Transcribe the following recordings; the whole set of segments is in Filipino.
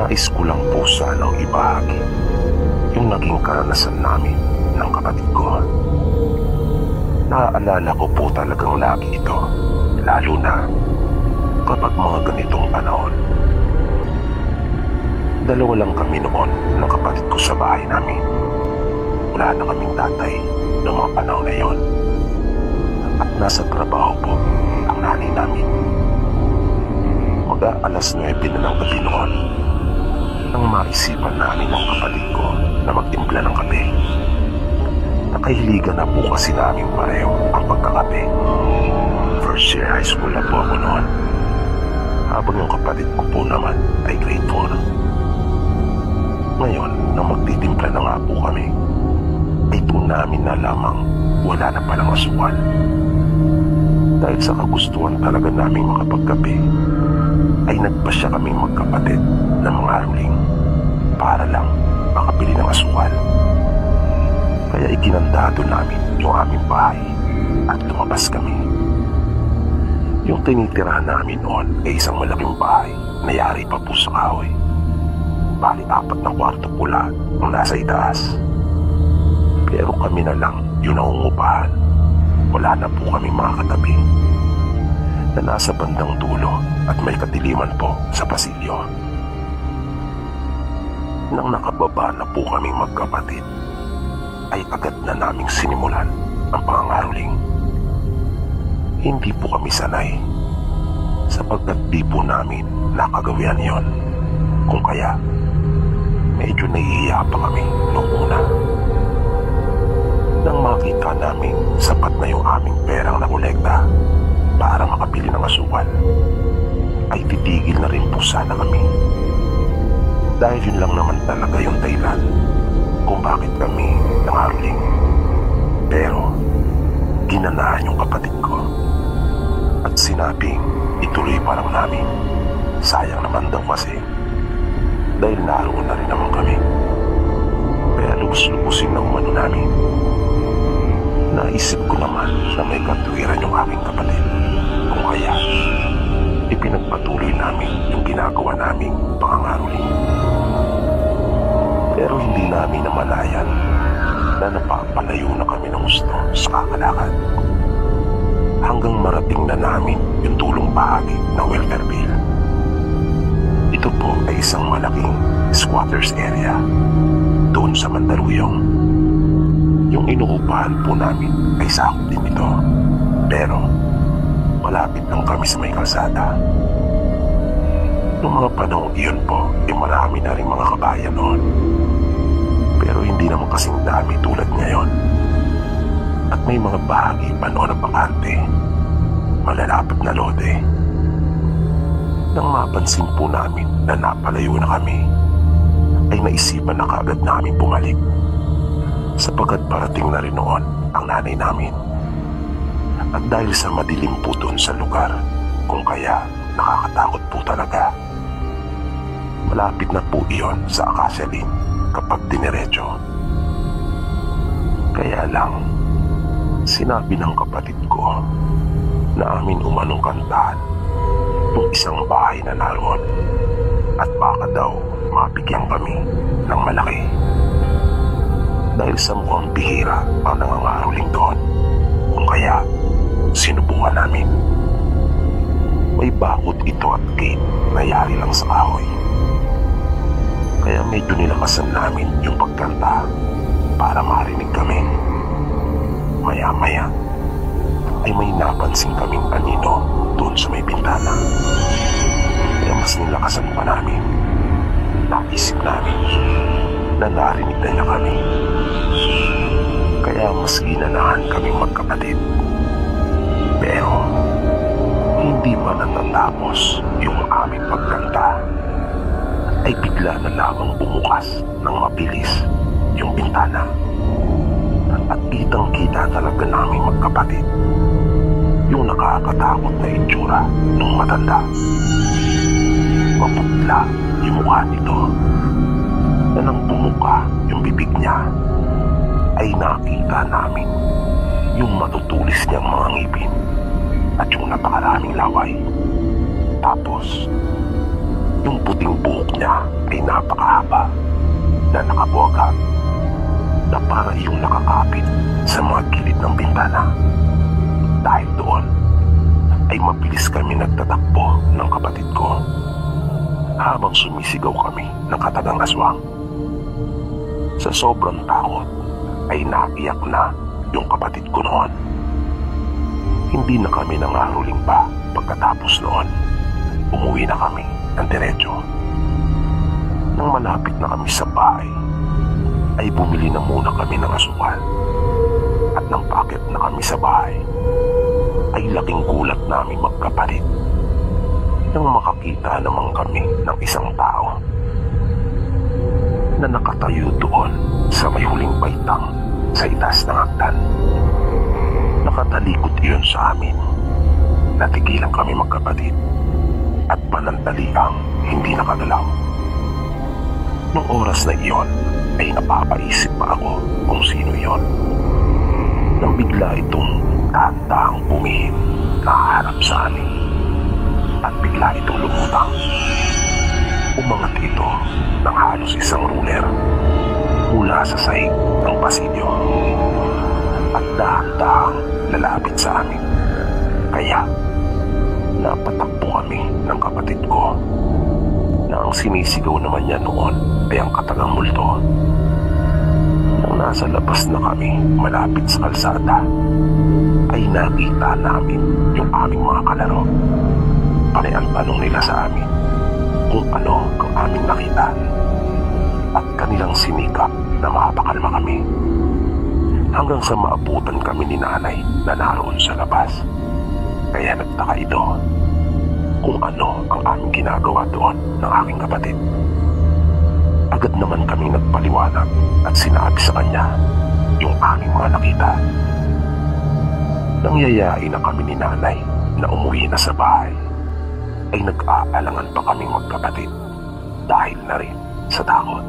Nais ko lang po sanang ibahagi yung naging karanasan namin ng kapatid ko. Naaalala ko po talagang lagi ito, lalo na kapag mga ganitong panahon. Dalawa lang kami noon ng kapatid ko sa bahay namin. Wala na kaming tatay noong mga panahon na yon. At nasa trabaho po ang nanay namin. Mag-aalas 9 na ng gabi noon nang maisipan namin ng kapatid ko na magtimpla ng kape. Nakahiligan na po kasi namin pareho ang pagkakape. First year high school na po ako noon, habang yung kapatid ko po naman ay grade 4. Ngayon, nang magtitimpla na nga po kami, ay po namin na lamang wala na palang asukal. Dahil sa kagustuhan talaga naming makapagkape, ay nagpasya kaming magkapatid ng mga aruling para lang makabili ng asukal. Kaya ikinandado namin yung aming bahay at lumabas kami. Yung tinitirahan namin noon ay isang malaking bahay na yari pa po sa kahoy. Bali 4 na kwarto po lahat ang nasa itaas. Pero kami na lang yung naungupahan. Wala na po kami mga katabi na nasa bandang dulo at may katiliman po sa pasilyo. Nang nakababa na po kaming magkapatid, ay agad na naming sinimulan ang pangangaroling. Hindi po kami sanay, sapagkat di po namin nakagawian yon. Kung kaya, medyo nahihiya pa kami noong una. Nang makita namin sapat na yung aming perang nakolekta para makabili ng asukal, ay titigil na rin po sana kami. Dahil yun lang naman talaga yung dahilan kung bakit kami nangaroling. Pero ginanahan yung kapatid ko at sinabing ituloy pa lang namin. Sayang naman daw kasi dahil naroon na rin naman kami. Kaya lubos-lubusin na umano namin. Naisip ko naman na may katuwiran yung aking kapatid. Kung kaya, ipinagpatuloy namin yung ginagawa naming pangangaroling. Pero hindi namin namalayan na napapalayo na kami ng gusto sa kakalakad. Hanggang marating na namin yung tulong bahagi ng welfare bill. Ito po ay isang malaking squatters area doon sa Mandaluyong. Yung inuupahan po namin ay sakop din ito. Pero malapit lang kami sa may kalsada. Noong mga panahon iyon po, ay marami na rin mga kabayan noon. Pero hindi naman kasing dami tulad ngayon. At may mga bahagi pa noon na bakante, malalapat na lode. Nang mapansin po namin na napalayo na kami, ay naisipan na kaagad namin bumalik. Sapagkat parating na rin noon ang nanay namin. At dahil sa madilim po doon sa lugar, kung kaya nakakatakot po talaga. Malapit na po iyon sa Acacia Lane kapag diniretso. Kaya lang, sinabi ng kapatid ko na amin umanong kantahan yung isang bahay na naroon at baka daw mabigyan kami ng malaki. Dahil sa mukhang bihira ang nangangaroling doon, kung kaya sinubukan namin. May bakod ito at gate na yari lang sa kahoy. Kaya medyo nilakasan namin yung pagkanta para marinig kami. Maya-maya ay may napansin kaming anino doon sa may bintana. Kaya mas nilakasan pa namin. Naisip namin na narinig na niya kami. Kaya mas ginanahan kaming magkapatid. Pero hindi pa natatapos yung aming pagkanta, ay bigla na lamang bumukas ng mabilis yung bintana. At kitang-kita talaga namin magkapatid yung nakakatakot na itsura ng matanda. Maputla yung mukha nito, na nang bumuka yung bibig niya, ay nakita namin yung matutulis niyang mga ngipin at yung napakaraming laway. Tapos Yung puting buhok niya ay napakahaba na nakabuwagag na para iyong nakakapit sa mga gilid ng bintana. Dahil doon ay mabilis kami nagtatakbo ng kapatid ko habang sumisigaw kami ng katagang aswang. Sa sobrang takot ay naiyak na yung kapatid ko noon. Hindi na kami nangaruling pa pagkatapos noon. Umuwi na kami ng diretso. Nang malapit na kami sa bahay, ay bumili na muna kami ng asukal. At nang paakit na kami sa bahay, ay laking gulat namin magkapatid nang makakita naman kami ng isang tao na nakatayo doon sa may huling baitang sa itaas ng hagdan. Nakatalikod iyon sa amin. Natigilan kami magkapatid at panandaliang hindi nakagalaw. Nung oras na iyon ay napapaisip pa ako kung sino iyon. Nang bigla itong dahan-dahang bumihim na harap sa amin at bigla itong lumutang. Umangat ito ng halos isang ruler mula sa sahig ng pasilyo at dahan-dahang lalapit sa amin. Kaya napatakbo kami ng kapatid ko na ang sinisigaw naman niya noon ay ang katagang multo. Nang nasa labas na kami malapit sa kalsada ay nakita namin yung aming mga kalaro. Panay ang tanong nila sa amin kung ano ang aming nakita at kanilang sinikap na makapakalma kami hanggang sa maabutan kami ni nanay na naroon sa labas. Kaya nagtaka ito kung ano ang aming ginagawa doon ng aking kapatid. Agad naman kaming nagpaliwanag at sinabi sa kanya yung aming mga nakita. Nang yayain na kami ni nanay na umuwi na sa bahay, ay nag-aalangan pa kaming magkapatid dahil na rin sa takot.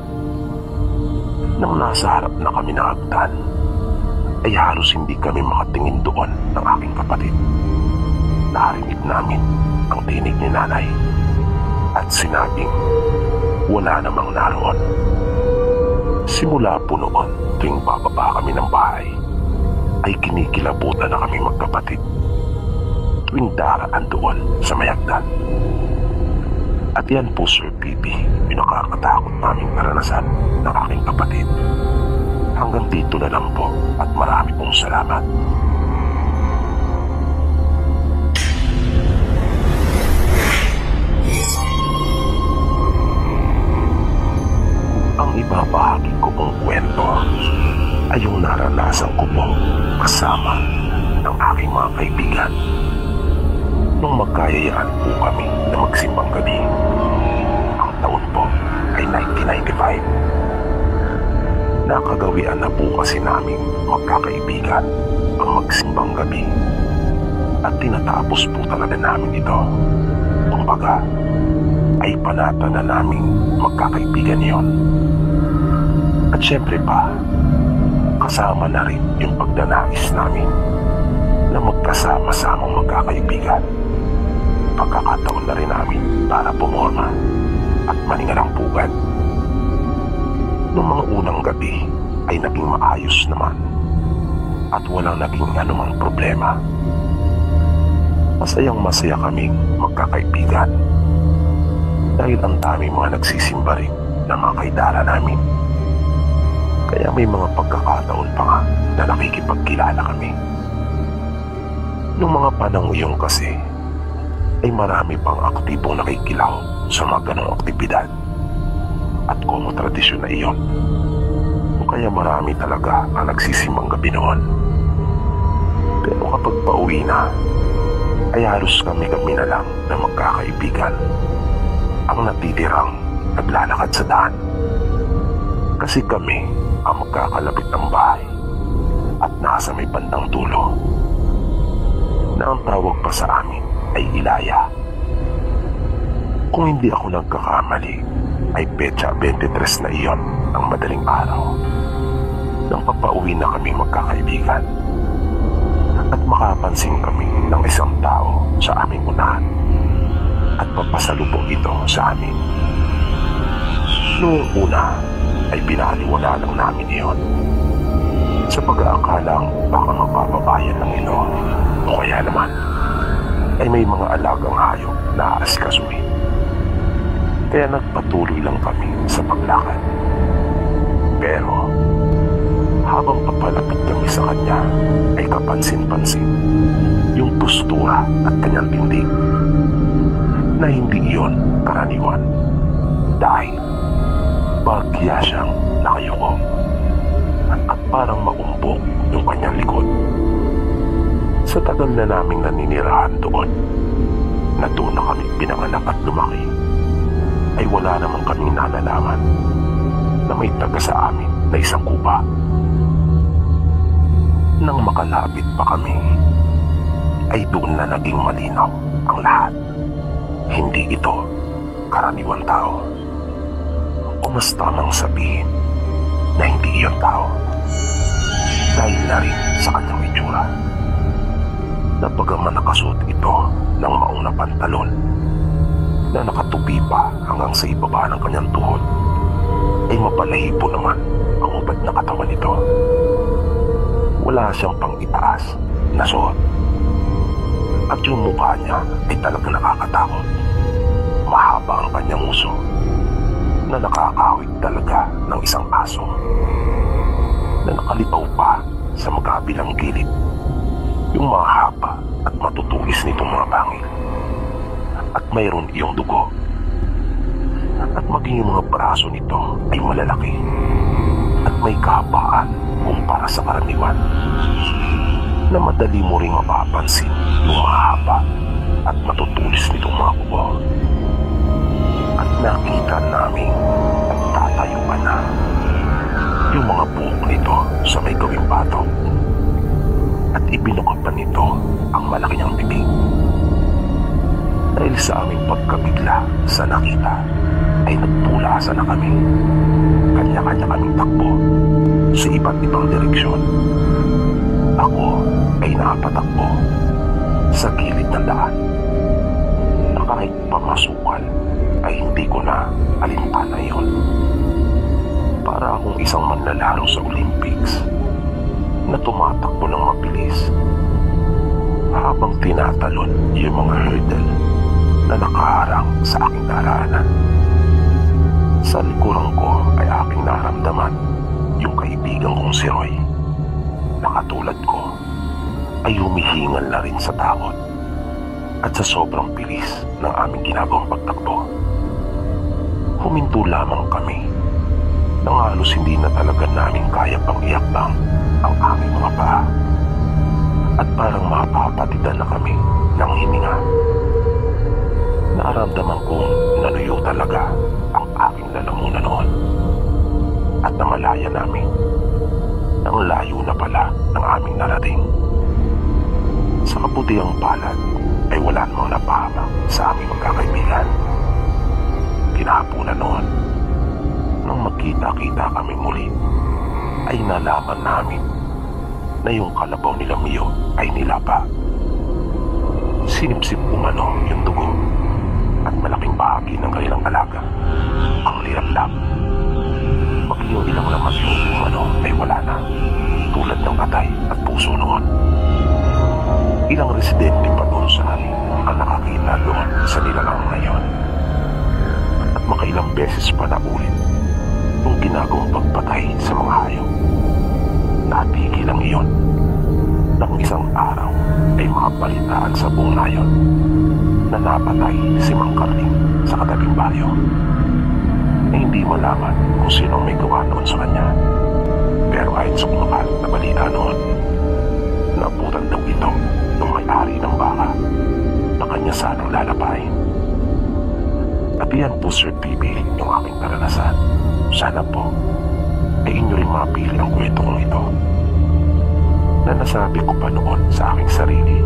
Nang nasa harap na kami ng hagdan, ay halos hindi kami makatingin doon ng aking kapatid. Narinig namin ang tinig ni nanay at sinabing wala namang naroon. Simula po noon tuwing bababa kami ng bahay, ay kinikilabutan na kami magkapatid tuwing daraan doon sa may hagdan. At yan po, Sir Pipi, yung nakakatakot naming karanasan ng aking kapatid. Hanggang dito na lang po at marami pong salamat. Ang ibabahagi ko pong kwento ay yung naranasan ko po kasama ng aking mga kaibigan nung magkayayaan po kami na magsimbang gabi. Ang taon po ay 1995. Nakagawian na po kasi namin magkakaibigan ang magsimbang gabi at tinatapos po talaga namin ito. Kumbaga, ay panata na namin magkakaibigan yon. At syempre pa, kasama na rin yung pagdanais namin na magkasama-samang magkakaibigan. Pagkakataon na rin namin para pumorma at maningalang pugad. Noong mga unang gabi ay naging maayos naman at walang naging anumang problema. Masayang masaya kaming magkakaibigan dahil ang daming mga nagsisimba rin ng mga kaidara namin. Kaya may mga pagkakataon pa nga na nakikipagkilala kami. Noong mga panahon iyon kasi ay marami pang aktibong nakikilaw sa mga ganong aktibidad at como tradisyon na iyon. Kaya marami talaga ang nagsisimbang gabi noon. Pero kapag pauwi na ay halos kami-kami na lang na magkakaibigan ang natitirang naglalakad sa daan. Kasi kami ang magkakalapit ng bahay at nasa may bandang dulo na ang tawag pa sa amin ay Ilaya. Kung hindi ako nagkakamali ay petsa 23 na iyon ng madaling araw nang papauwi na kami magkakaibigan at makapansin kami ng isang tao sa aming unahan. at papasalubong ito sa amin. Noong una ay binaliwala lang namin iyon sa pag-aakalang baka mapapabayan lang ito o kaya naman ay may mga alagang hayop na aasikasuhin. Kaya nagpatuloy lang kami sa paglakad. Pero habang papalapit kami sa kanya ay kapansin-pansin yung postura at kanyang tindig na hindi iyon karaniwan dahil bagya siyang nakayuko at parang maumbok yung kanyang likod. Sa tagal na naming naninirahan doon na doon na kami pinanganak at lumaki ay wala naman kaming nalalaman na may taga sa amin na isang kupa. Nang makalapit pa kami ay doon na naging malinaw ang lahat. Hindi ito karaniwang tao o mas tamang sabihin na hindi iyon tao dahil na rin sa kanyang itsura. Napagaman nakasuot ito ng maong na pantalon na nakatupi pa hanggang sa ibaba ng kanyang tuhod ay mapalahibo naman ang ubad na katawan nito. Wala siyang pang-itaas na suot at yung mukha niya ay talagang nakakatakot. Mahaba ang kanyang uso na nakakawig talaga ng isang aso na nakalitaw pa sa magkabilang gilid yung mga haba at matutugis nitong mga bangil at mayroon iyong dugo at maging yung mga braso nito ay malalaki at may kahabaan kumpara sa karaniwan na madali mo ring mapapansin yung mga haba at matutulis nitong mga kubo. At nakita namin at tatayuan na yung mga buhok nito sa may gawing batok at ibinukapan nito ang malaki niyang bibig. Dahil sa aming pagkabigla sa nakita ay nagpulasan na kami. Kanya-kanya kaming takbo sa iba't ibang direksyon. Ako ay napatakbo sa gilid ng daan na kahit pamasukan ay hindi ko na alintana yun. Para akong isang manlalaro sa Olympics na tumatakbo ng mabilis habang tinatalon yung mga hurdle na nakaharang sa aking daraanan. Sa likuran ko ay aking naramdaman yung kaibigan kong si Roy na katulad ko ay humihingal na rin sa takot at sa sobrang bilis ng aming ginagawang pagtakbo. Huminto lamang kami nang halos hindi na talaga namin kaya pang iakbang ang aming mga paa at parang mapapatidan na kami ng hininga. Naramdaman kong nanuyo talaga ang aking lalamunan noon at namalaya namin nang layo na pala ng aming narating. Sa kabutihang palad ay wala namang napahamak sa aming magkakaibigan. Kinahaponan noon nang magkita-kita kami muli ay nalaman namin na yung kalabaw nila Mio ay nilapa. Sinipsip umano yung dugo at malaking bahagi ng kanilang alaga ang lirap-lap. Maging yung ilang laman yung umano ay wala na, tulad ng atay at puso noon. Ilang residente pa doon sa amin ang nakakita doon sa nilalang ngayon at makailang beses pa na ulit yung ginagawang pagpatay sa mga hayop. Natigil lang iyon nang isang araw ay makapalitaan sa buong nayon na napatay si Mang Carling sa katabing bayo na hindi malaman kung sino may gawa noon sa kanya. Pero ayon sa kumakalat na balita noon, nabutan daw ito ng may-ari ng baka na kanya sanang lalapain. At yan po, Sir PB, yung aking karanasan. Sana po ay inyo rin mapili ang kwento kong ito na nasabi ko pa noon sa aking sarili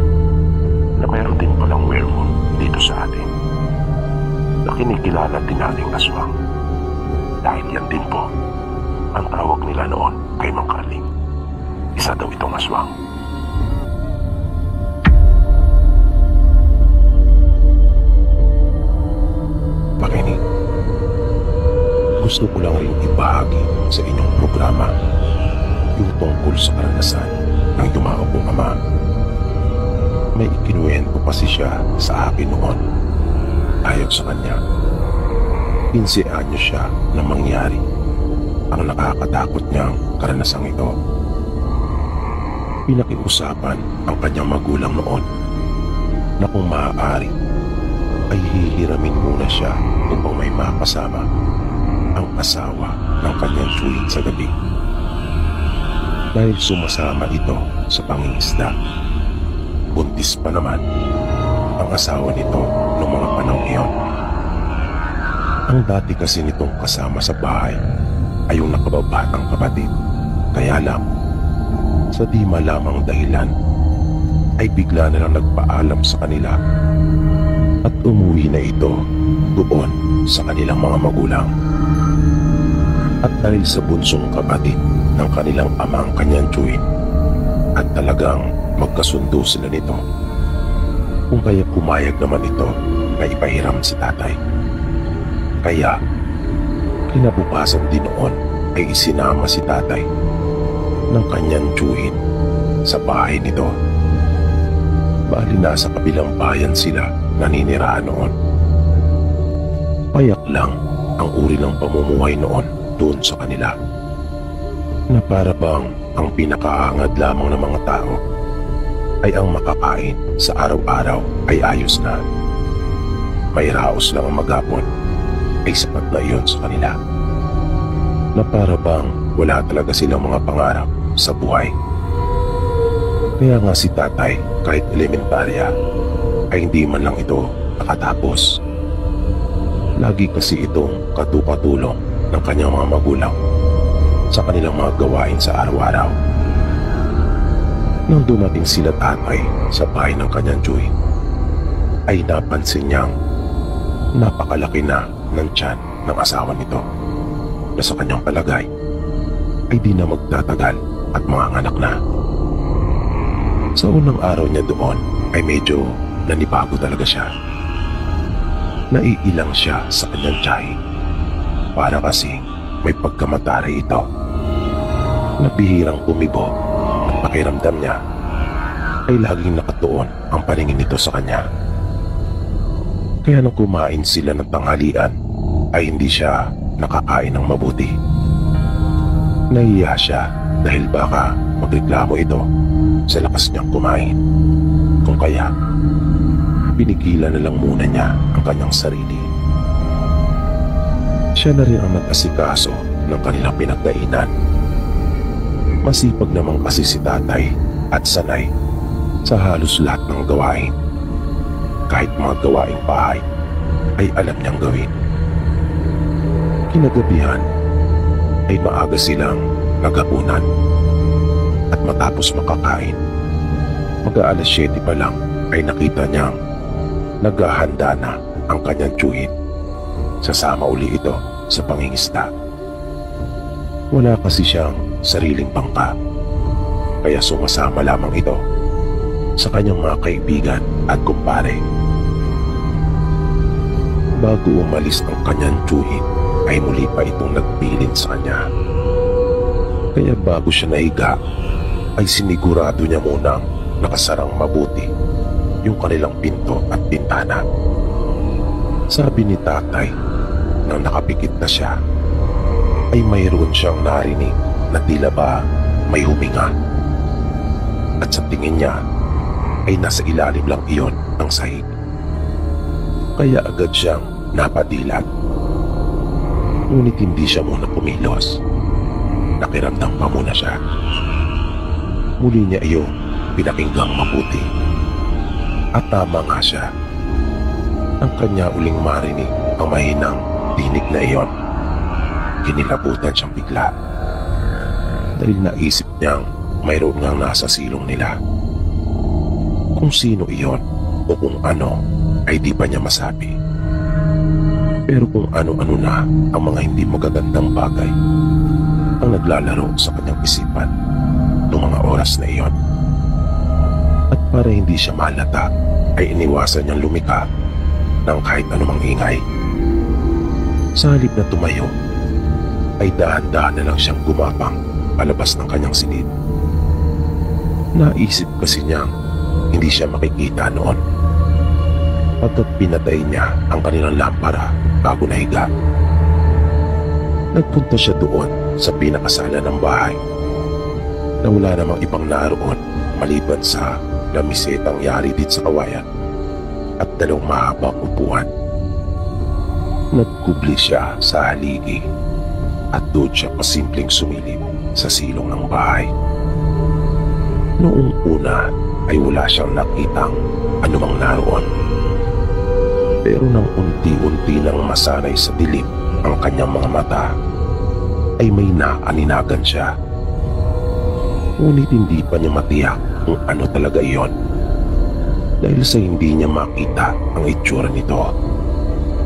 na mayroon din palang werewolf dito sa atin na kinikilala din nating aswang dahil yan din po ang tawag nila noon kay Mang Carling. Isa daw itong aswang. Gusto ko lang rin ibahagi sa inyong programa yung tungkol sa karanasan ng yumao kong ama. May ikinuwento kasi siya sa akin noon. Ayon sa kanya, 15 anyos siya nang mangyari ang nakakatakot niyang karanasang ito. Pinakiusapan ang kanyang magulang noon na kung maaari ay hihiramin muna siya upang may makasama ang asawa ng kanyang tsuhin sa gabi. Dahil sumasama ito sa pangingisda. Buntis pa naman ang asawa nito noong mga panahon iyon. Ang dati kasi nitong kasama sa bahay ay yung nakababatang kapatid. Kaya lang, sa di malamang dahilan, ay bigla na lang nagpaalam sa kanila at umuwi na ito doon sa kanilang mga magulang. At dahil sa bunsong kapatid ng kanilang amang kanyang tsuhin, at talagang magkasundo sila nito, kung kaya pumayag naman ito na ipahiram si tatay. Kaya kinabukasan din noon ay isinama si tatay ng kanyang tsuhin sa bahay nito. Bali nasa kabilang bayan sila naninirahan noon. Payak lang ang uri ng pamumuhay noon doon sa kanila, na para bang ang pinakahangad lamang ng mga tao ay ang makakain sa araw-araw ay ayos na. May raos lang ang maghapon ay sapat na iyon sa kanila, na para bang wala talaga silang mga pangarap sa buhay. Kaya nga si tatay, kahit elementarya, ay hindi man lang ito nakatapos. Lagi kasi itong katulong ng kanyang mga magulang sa kanilang mga gawain sa araw-araw. Nang dumating sila tatay sa bahay ng kanyang tsuhin, ay napansin niyang napakalaki na ng tiyan ng asawa nito, na sa kanyang palagay ay di na magtatagal at manganganak na. Sa unang araw niya doon ay medyo nanibago talaga siya. Naiilang siya sa kanyang tiyahin, para kasi may pagkamataray ito na bihirang kumibo, at pakiramdam niya ay laging nakatuon ang paningin nito sa kanya. Kaya nung kumain sila ng tanghalian ay hindi siya nakakain ng mabuti. Nahiya siya dahil baka magreklamo ito sa lakas niyang kumain. Kung kaya, pinigilan na lang muna niya ang kanyang sarili. Siya na rin ang nag-asikaso ng kanilang pinagkainan. Masipag namang kasi si tatay at sanay sa halos lahat ng gawain. Kahit mga gawaing bahay ay alam niyang gawin. Kinagabihan ay maaga silang naghapunan, at matapos makakain, mag-aalas 7 pa lang ay nakita niyang naghahanda na ang kanyang tsuhin. Sasama uli ito sa pangingisda. Wala kasi siyang sariling bangka, kaya sumasama lamang ito sa kanyang mga kaibigan at kumpare. Bago umalis ang kanyang tsuhin ay muli pa itong nagbilin sa kanya. Kaya bago siya nahiga ay sinigurado niya munang nakasarang mabuti yung kanilang pinto at bintana. Sabi ni tatay, nang nakapikit na siya ay mayroon siyang narinig na tila ba may huminga, at sa tingin niya ay nasa ilalim lang iyon ng sahig. Kaya agad siyang napadilat. Ngunit hindi siya muna pumilos. Nakiramdam pa muna siya. Muli niya iyon pinakinggang mabuti, at tama nga siya. Ang kanya uling marinig ang mahinang tinig na iyon. Kinilabutan siyang bigla dahil naisip niyang mayroon ngang nasa silong nila. Kung sino iyon o kung ano ay di pa niya masabi. Pero kung ano-ano na ang mga hindi magagandang bagay ang naglalaro sa kanyang isipan noong mga oras na iyon. At para hindi siya malata ay iniwasan niyang lumika ng kahit anumang ingay. Sa halip na tumayo ay dahan-dahan na lang siyang gumapang palabas ng kanyang silid. Naisip kasi niyang hindi siya makikita noon pagkat pinatay niya ang kanilang lampara bago nahiga. Nagpunta siya doon sa pinakasala ng bahay na wala namang ibang naroon maliban sa lamisetang yari din sa kawayan at dalawang mahabang upuan. Nagkubli siya sa haligi at doon siya pasimpleng sumilip sa silong ng bahay. Noong una ay wala siyang nakitang anumang naroon. Pero nang unti-unti nang masanay sa dilim ang kanyang mga mata, ay may naaninagan siya. Ngunit hindi pa niya matiyak kung ano talaga iyon dahil sa hindi niya makita ang itsura nito,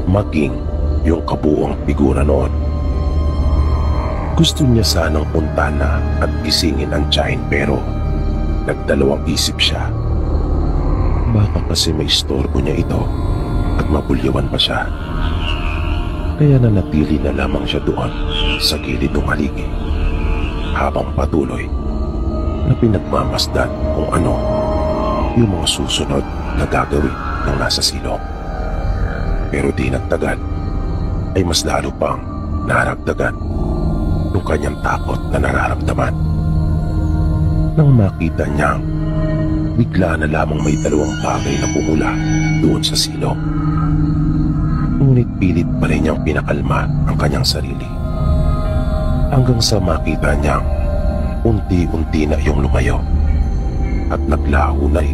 maging yung kabuuang figura noon. Gusto niya sanang puntahan na at gisingin ang tiyahin pero nagdalawang isip siya. Baka kasi may istorbo niya ito at mabulyawan pa siya. Kaya nanatili na lamang siya doon sa gilid ng haligi habang patuloy na pinagmamasdan kung ano yung mga susunod na gagawin ng nasa silong. Pero di nagtagal ay mas lalo pang naragdagan yung kanyang takot na nararamdaman. Nang makita niyang bigla na lamang may dalawang bagay na pumula doon sa silong. Ngunit pilit pa rin niyang pinakalma ang kanyang sarili hanggang sa makita niyang unti-unti na iyong lumayo at naglaho na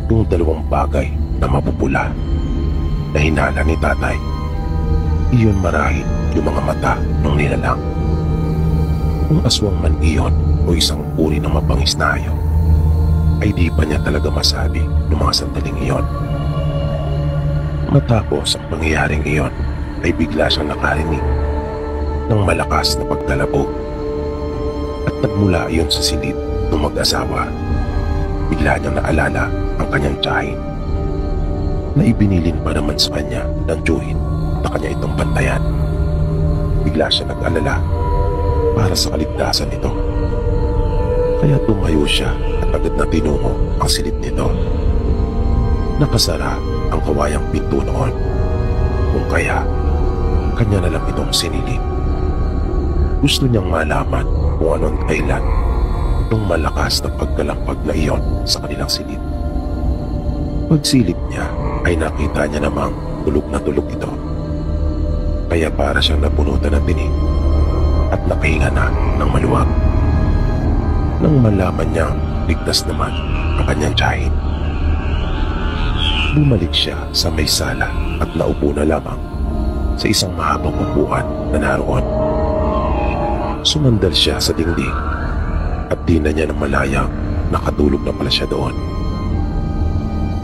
yung dalawang bagay na mapupula na hinala ni tatay. Iyon marahil yung mga mata ng nilalang. Kung aswang man iyon o isang uri ng mabangis na hayop, ay di pa niya talaga masabi ng mga sandaling iyon. Matapos ang pangyayaring iyon ay bigla siyang nakarinig ng malakas na pagkalabog at nagmula iyon sa silid ng mag-asawa. Bigla niyang naalala ang kanyang tiyahin na ibinilin pa naman sa kanya ng tiyuhin na kanya itong bantayan. Bigla siya nag-alala para sa kaligtasan nito. Kaya tumayo siya at agad na tinungo ang silid nito. Nakasara ang kawayang pinto noon, kung kaya kanya na lang itong sinilip. Gusto niyang malaman kung anong kailan ng malakas na pagkalampag na iyon sa kanilang silid. Pagsilip niya ay nakita niya namang tulog na tulog ito. Kaya para siyang nabunutan ng tinig at nakahinga na ng maluwag. Nang malaman niyang ligtas naman ang kanyang tiyahin, bumalik siya sa may sala at naupo na lamang sa isang mahabang upuan na naroon. Sumandal siya sa dingding at di na niya namalayang nakatulog na pala siya doon.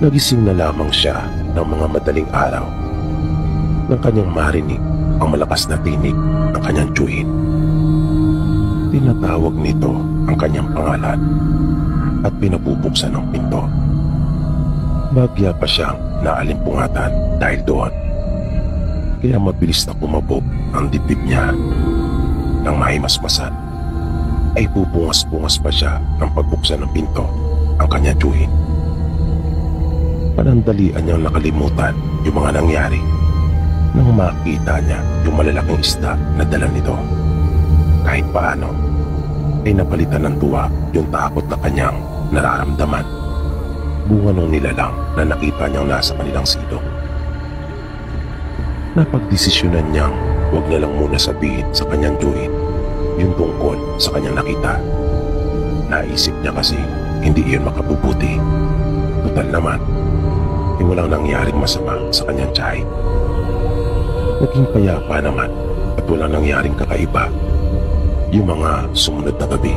Nagising na lamang siya ng mga madaling araw nang kanyang marinig ang malakas na tinig ng kanyang tiyuhin. Tinatawag nito ang kanyang pangalan at pinabubuksan ang pinto. Bagya pa siyang naalimpungatan dahil doon. Kaya mabilis na kumabog ang dibdib niya. Nang mahimasmasan, ay bubungas-bungas pa siya ng pagbuksan ng pinto ang kanyang tiyuhin. Panandalian niyang nakalimutan yung mga nangyari nang makita niya yung malalaking isda na dala nito. Kahit paano, ay napalitan ng tuwa yung takot na kanyang nararamdaman. Bunga nung nilalang na nakita niyang nasa kanilang silong. Napagdesisyonan niyang huwag na lang muna sabihin sa kanyang tiyuhin yung tungkol sa kanyang nakita. Naisip niya kasi hindi iyon makabubuti. Total naman, walang nangyaring masama sa kanyang tiyahin. Naging payapa naman at walang nangyaring kakaiba yung mga sumunod na gabi.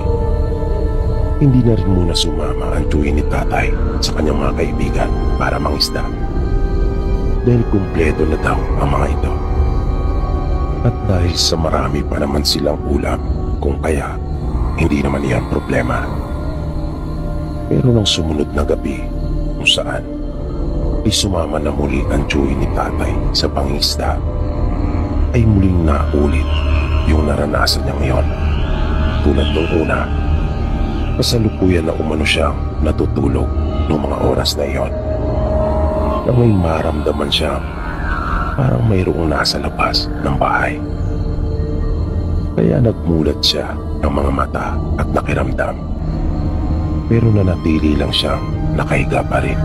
Hindi na rin muna sumama ang tiyuhin ni tatay sa kanyang mga kaibigan para mangisda dahil kumpleto na daw ang mga ito. At dahil sa marami pa naman silang ulam, kung kaya hindi naman iyan problema. Pero nang sumunod na gabi kung saan ay sumama na muli ang tiyuhin ni tatay sa pangisda, ay muling naulit yung naranasan niyang iyon. Tulad nung una, kasalukuyan na umano siyang natutulog noong mga oras na iyon. Na may maramdaman siya parang mayroong nasa labas ng bahay. Kaya nagmulat siya ng mga mata at nakiramdam. Pero nanatili lang siyang nakahiga pa rin.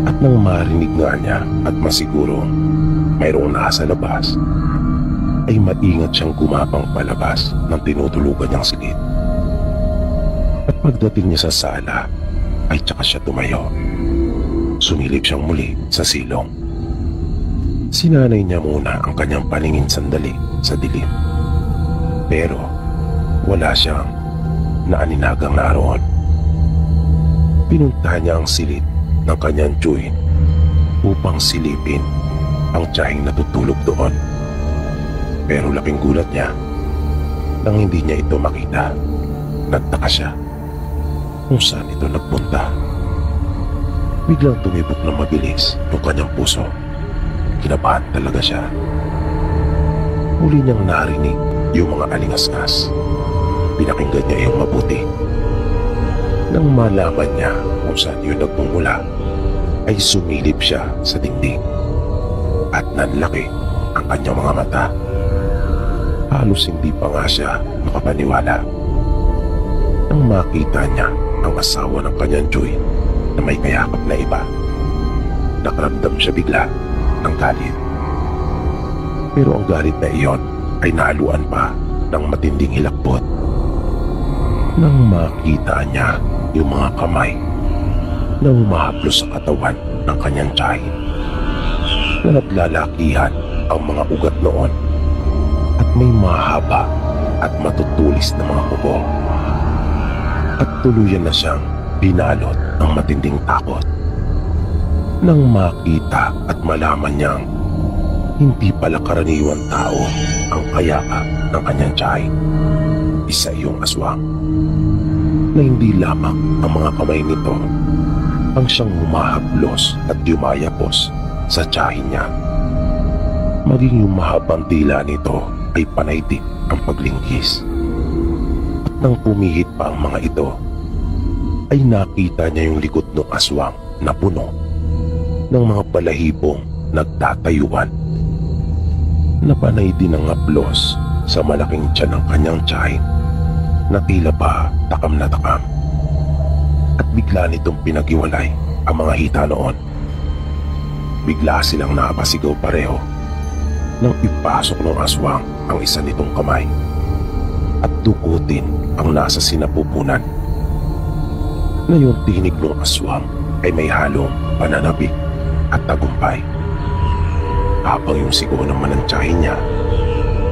At nang marinig nga niya at masiguro mayroong nasa labas, ay maingat siyang gumapang palabas ng tinutulugan niyang silid. At pagdating niya sa sala, ay tsaka siya tumayo. Sumilip siyang muli sa silong. Sinanay niya muna ang kanyang paningin sandali sa dilim. Pero wala siyang naaninagang naroon. Pinuntahan niya ang silid ng kanyang tiyuhin upang silipin ang tiyahing natutulog doon. Pero laking gulat niya nang hindi niya ito makita. Nagtaka siya kung saan ito nagpunta. Biglang tumibok na mabilis yung kanyang puso. Kinabahan talaga siya. Muli niyang narinig yung mga alingas-ngas. Pinakinggan niya yung mabuti. Nang malaman niya kung saan yun nagmumula, ay sumilip siya sa dingding. At nanlaki ang kanyang mga mata. Halos hindi pa nga siya makapaniwala nang makita niya ang asawa ng kanyang tiyuhin na may kayakap na iba. Nakaramdam siya bigla ng galit. Pero ang galit na iyon ay nahaluan pa ng matinding hilakbot. Nang makita niya yung mga kamay na humahaplos sa katawan ng kanyang tiyahin, na naglalakihan ang mga ugat noon at may mahaba at matutulis na mga kuko. At tuluyan na siyang binalot ng matinding takot. Nang makita at malaman niyang hindi pala karaniwang tao ang kayakap ng kanyang tiyahin, isa iyong aswang, na hindi lamang ang mga kamay nito ang siyang humahaplos at yumayapos sa tiyahin niya. Maging yung mahabang dila nito ay panay din ang paglingkis. At nang pumihit pa ang mga ito, ay nakita niya yung likod ng aswang na puno ng mga balahibong nagtatayuan, na panay din ang haplos sa malaking tiyan ng kanyang tiyahin, na tila pa takam na takam. At bigla nitong pinaghiwalay ang mga hita noon. Bigla silang napasigaw pareho nang ipasok ng aswang ang isa nitong kamay at dukutin ang nasa sinapupunan. Na yung tinig ng aswang ay may halong pananabik at tagumpay, habang yung sigaw ng manantsahin niya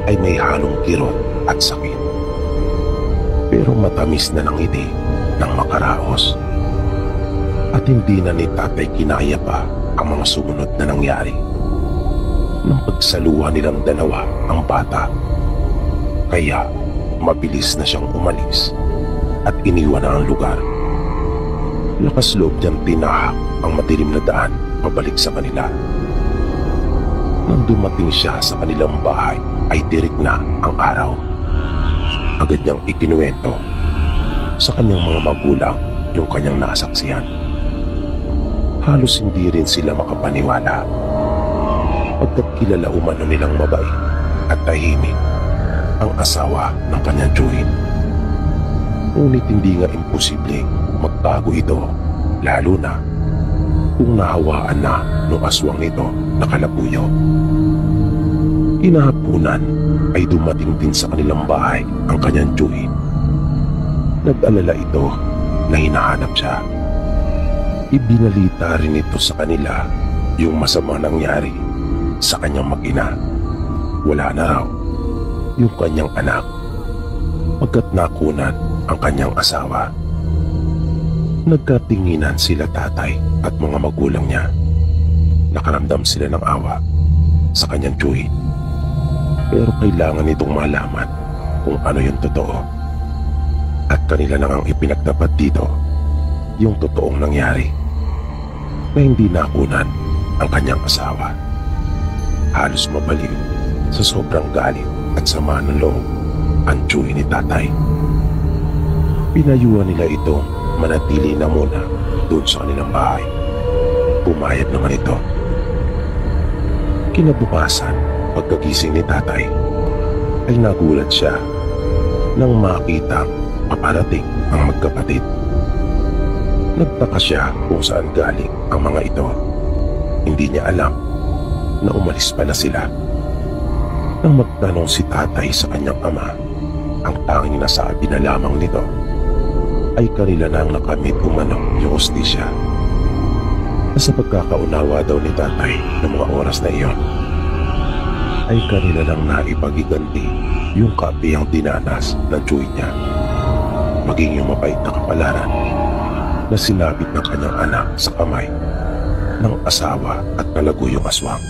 ay may halong kirot at sakit. Pero matamis na ng ngiti ng makaraos. At hindi na ni tatay kinaya pa ang mga sumunod na nangyari. Nang pagsaluhan nilang dalawa ang bata, kaya mabilis na siyang umalis at iniwan na ang lugar. Lakas loob niyang tinahak ang madilim na daan pabalik sa kanila. Nang dumating siya sa kanilang bahay ay tirik na ang araw. Agad niyang ikinuwento sa kanyang mga magulang yung kanyang nasaksihan. Halos hindi rin sila makapaniwala, pagkat kilala umano nilang mabait at tahimik ang asawa ng kanyang tiyuhin. Ngunit hindi nga imposible magbago ito, lalo na kung nahawaan na ng aswang nito na kalabuyo. Inahapunan ay dumating din sa kanilang bahay ang kanyang tiyuhin. Nag-alala ito na hinahanap siya. Ibinalita rin ito sa kanila yung masama nangyari sa kanyang mag-ina. Wala na raw yung kanyang anak, pagkat nakunan ang kanyang asawa. Nagkatinginan sila tatay at mga magulang niya. Nakaramdam sila ng awa sa kanyang tiyuhin. Pero kailangan nitong malaman kung ano yung totoo. At kanila na ngang ipinagtapat dito yung totoong nangyari, na hindi nakunan ang kanyang asawa. Halos mabaliw sa sobrang galit at sama ng loob ang tiyuhin ni tatay. Pinayuhan nila ito manatili na muna doon sa kanilang bahay. Pumayag naman ito. Kinabukasan, pagkagising ni tatay, ay nagulat siya nang makita paparating ang magkapatid. Nagtaka siya kung saan galing ang mga ito. Hindi niya alam na umalis pala sila. Nang magtanong si tatay sa kanyang ama, ang tanging nasabi na lamang nito ay kanila nang nakamit umano yung hustisya. Sa pagkakaunawa daw ni tatay ng mga oras na iyon, ay kanila lang naipagiganti yung kaapihang dinanas ng tiyuhin niya, maging yung mapait na kapalaran na sinabit ng kanyang anak sa kamay ng asawa at kalaguyong aswang.